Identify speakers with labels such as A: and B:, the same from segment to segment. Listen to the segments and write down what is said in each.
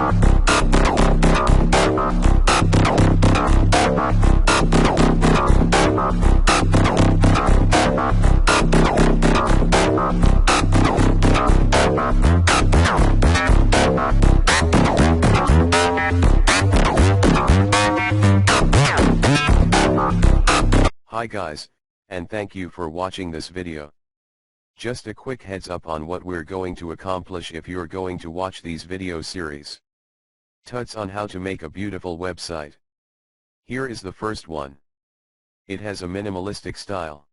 A: Hi guys, and thank you for watching this video. Just a quick heads up on what we're going to accomplish if you're going to watch these video series. Tuts on how to make a beautiful website. Here is the first one. It has a minimalistic style.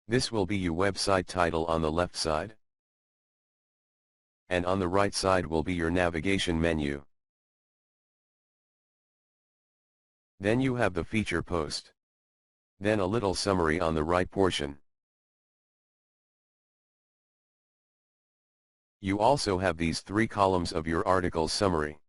A: This will be your website title on the left side. And on the right side will be your navigation menu. Then you have the feature post. Then a little summary on the right portion. You also have these three columns of your article summary.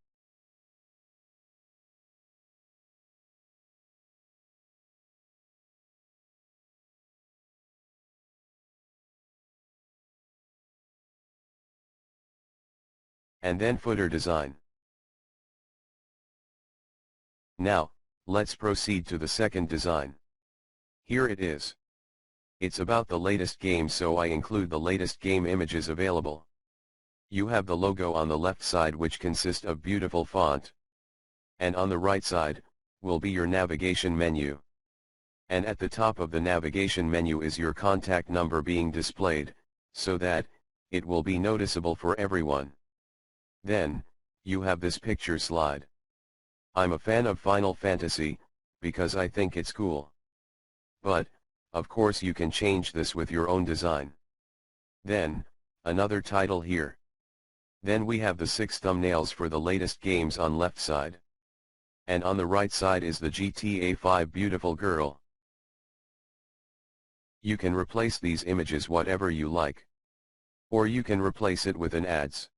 A: And then footer design. Now, let's proceed to the second design. Here it is. It's about the latest game, so I include the latest game images available. You have the logo on the left side, which consists of beautiful font. And on the right side, will be your navigation menu. And at the top of the navigation menu is your contact number being displayed, so that it will be noticeable for everyone. Then, you have this picture slide. I'm a fan of Final Fantasy, because I think it's cool. But, of course you can change this with your own design. Then, another title here. Then we have the 6 thumbnails for the latest games on left side. And on the right side is the GTA 5 beautiful girl. You can replace these images whatever you like. Or you can replace it with an ads.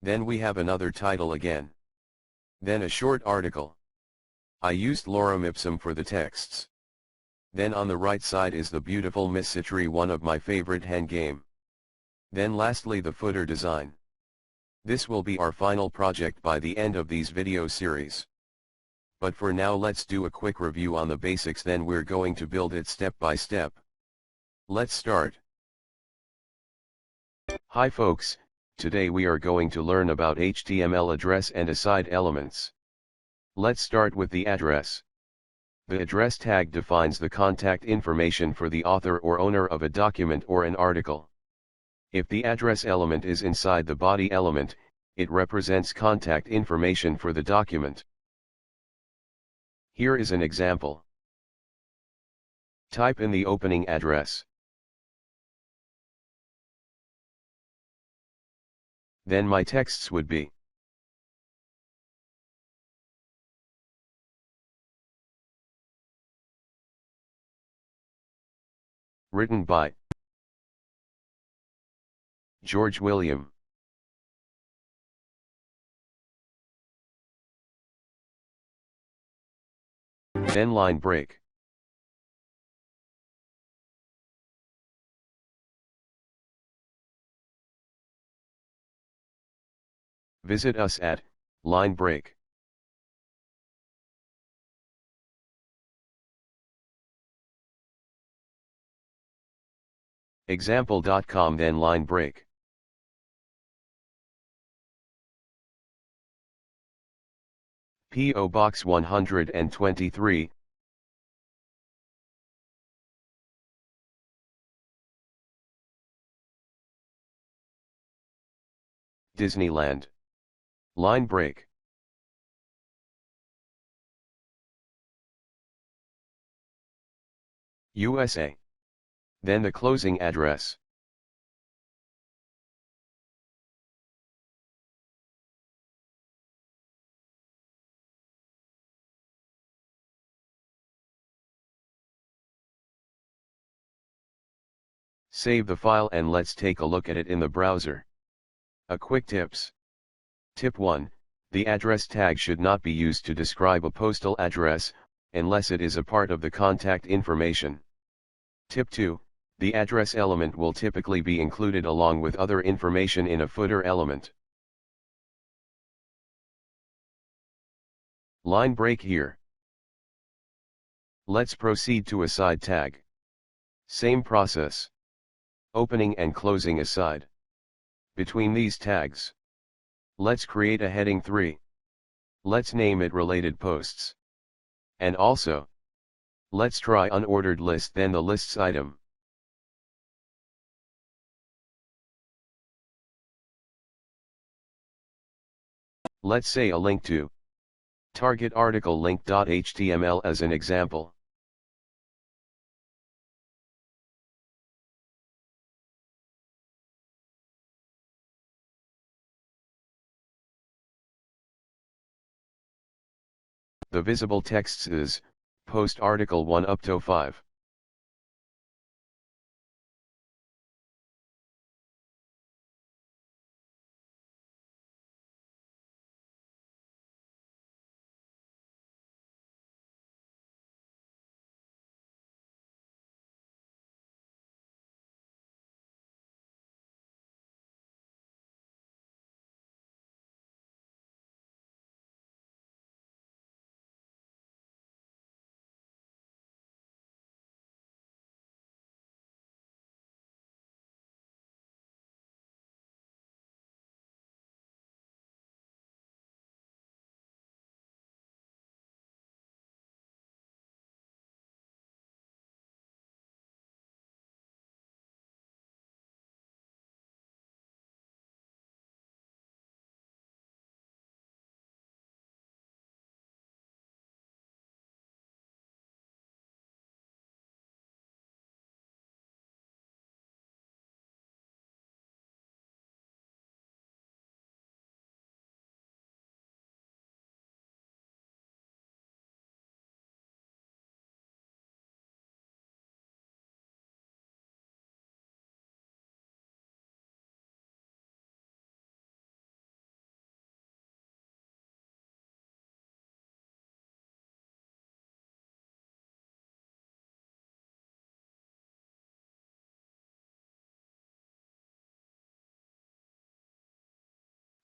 A: Then we have another title again. Then a short article. I used lorem ipsum for the texts. Then on the right side is the beautiful Miss Citri, one of my favorite hen game. Then lastly the footer design. This will be our final project by the end of these video series. But for now let's do a quick review on the basics, then we're going to build it step by step. Let's start. Hi folks, today we are going to learn about HTML address and aside elements. Let's start with the address. The address tag defines the contact information for the author or owner of a document or an article. If the address element is inside the body element, it represents contact information for the document. Here is an example. Type in the opening address. Then my texts would be written by George William. Then line break. Visit us at line break. Example.com, then line break. P.O. Box 123, Disneyland. Line break. USA. Then the closing address. Save the file and let's take a look at it in the browser. A quick tips. Tip 1, the address tag should not be used to describe a postal address, unless it is a part of the contact information. Tip 2, the address element will typically be included along with other information in a footer element. Line break here. Let's proceed to aside tag. Same process. Opening and closing aside. Between these tags, let's create a heading 3. Let's name it related posts. And also, let's try unordered list, then the lists item. Let's say a link to target article link.html as an example. The visible texts is post article 1 up to 5.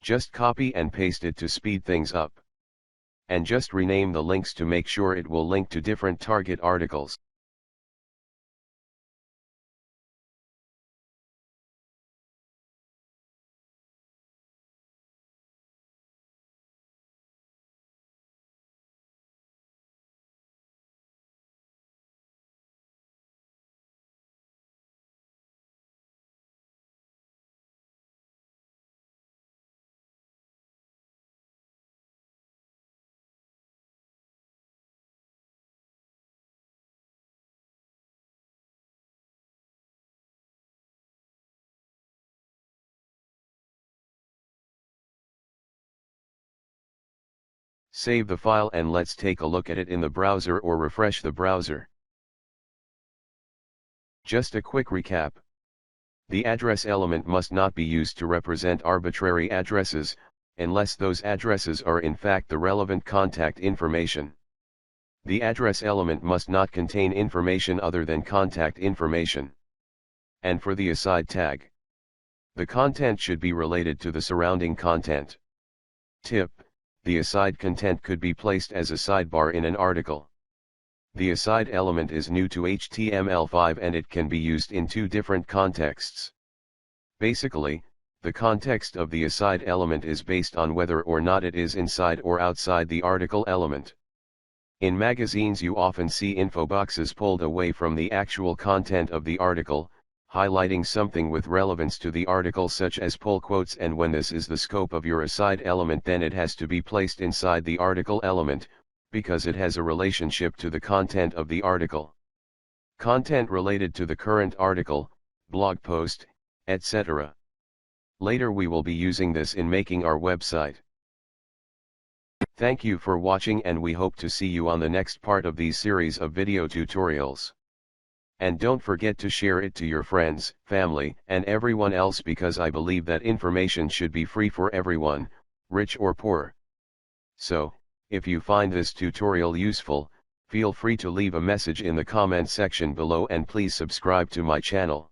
A: Just copy and paste it to speed things up. And just rename the links to make sure it will link to different target articles. Save the file and let's take a look at it in the browser or refresh the browser. Just a quick recap. The address element must not be used to represent arbitrary addresses, unless those addresses are in fact the relevant contact information. The address element must not contain information other than contact information. And for the aside tag, the content should be related to the surrounding content. Tip: the aside content could be placed as a sidebar in an article. The aside element is new to HTML5 and it can be used in two different contexts. Basically, the context of the aside element is based on whether or not it is inside or outside the article element. In magazines you often see info boxes pulled away from the actual content of the article, highlighting something with relevance to the article such as pull quotes, and when this is the scope of your aside element then it has to be placed inside the article element, because it has a relationship to the content of the article. Content related to the current article, blog post, etc. Later we will be using this in making our website. Thank you for watching and we hope to see you on the next part of these series of video tutorials. And don't forget to share it to your friends, family, and everyone else, because I believe that information should be free for everyone, rich or poor. So, if you find this tutorial useful, feel free to leave a message in the comment section below and please subscribe to my channel.